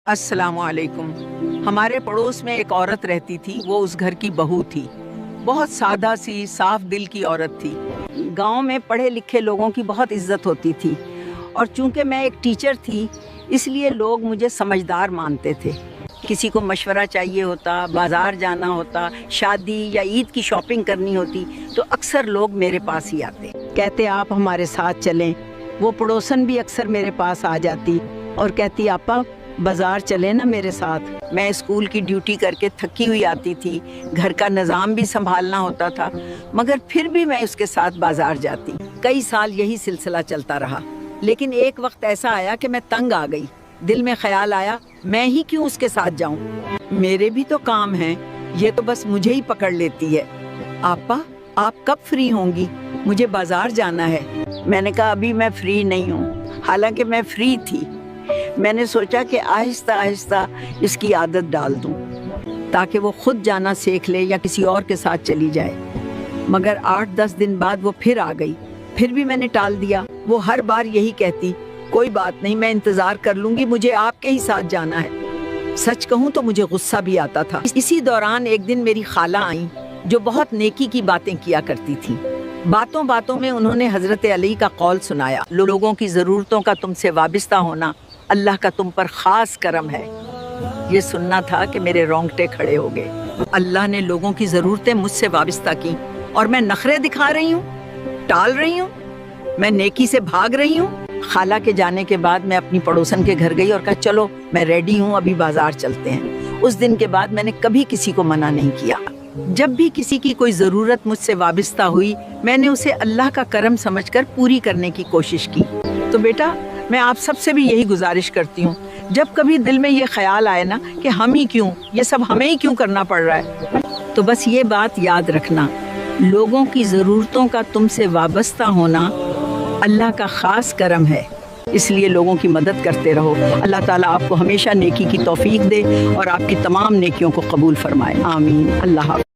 अस्सलाम वालेकुम। हमारे पड़ोस में एक औरत रहती थी। वो उस घर की बहू थी। बहुत सादा सी साफ दिल की औरत थी। गांव में पढ़े लिखे लोगों की बहुत इज्जत होती थी और चूंकि मैं एक टीचर थी इसलिए लोग मुझे समझदार मानते थे। किसी को मशवरा चाहिए होता, बाजार जाना होता, शादी या ईद की शॉपिंग करनी होती तो अक्सर लोग मेरे पास ही आते, कहते आप हमारे साथ चलें। वो पड़ोसन भी अक्सर मेरे पास आ जाती और कहती आपा बाजार चले ना मेरे साथ। मैं स्कूल की ड्यूटी करके थकी हुई आती थी, घर का निज़ाम भी संभालना होता था, मगर फिर भी मैं उसके साथ बाजार जाती। कई साल यही सिलसिला चलता रहा, लेकिन एक वक्त ऐसा आया कि मैं तंग आ गई। दिल में ख्याल आया मैं ही क्यों उसके साथ जाऊं, मेरे भी तो काम हैं, ये तो बस मुझे ही पकड़ लेती है। आपा आप कब फ्री होंगी, मुझे बाजार जाना है। मैंने कहा अभी मैं फ्री नहीं हूँ। हालांकि मैं फ्री थी। मैंने सोचा कि आहिस्ता आहिस्ता इसकी आदत डाल दूं ताकि वो खुद जाना सीख ले या किसी और के साथ चली जाए। मगर 8-10 दिन बाद वो फिर आ गई। फिर भी मैंने टाल दिया। वो हर बार यही कहती कोई बात नहीं, मैं इंतजार कर लूंगी, मुझे आपके ही साथ जाना है। सच कहूँ तो मुझे गुस्सा भी आता था। इसी दौरान एक दिन मेरी खाला आई जो बहुत नेकी की बातें किया करती थी। बातों बातों में उन्होंने हजरत अली का कौल सुनाया, लोगों की जरूरतों का तुमसे वाबिस्ता होना अल्लाह का तुम पर खास करम है। ये सुनना था कि मेरे रोंगटे खड़े हो गए। अल्लाह ने लोगों की ज़रूरतें मुझसे वाबिस्ता की और मैं नखरे दिखा रही हूँ, टाल रही हूँ, मैं नेकी से भाग रही हूँ। खाला के जाने के बाद मैं अपनी पड़ोसन के घर गई और कहा चलो मैं रेडी हूँ, अभी बाजार चलते हैं। उस दिन के बाद मैंने कभी किसी को मना नहीं किया। जब भी किसी की कोई ज़रूरत मुझसे वाबिस्ता हुई मैंने उसे अल्लाह का करम समझकर पूरी करने की कोशिश की। तो बेटा मैं आप सबसे भी यही गुजारिश करती हूँ, जब कभी दिल में ये ख्याल आए ना कि हम ही क्यों, ये सब हमें ही क्यों करना पड़ रहा है, तो बस ये बात याद रखना, लोगों की ज़रूरतों का तुमसे वाबस्ता होना अल्लाह का ख़ास करम है। इसलिए लोगों की मदद करते रहो। अल्लाह ताला आपको हमेशा नेकी की तौफीक दे और आपकी तमाम नेकियों को कबूल फरमाए। आमीन। अल्लाह हाफ़िज़।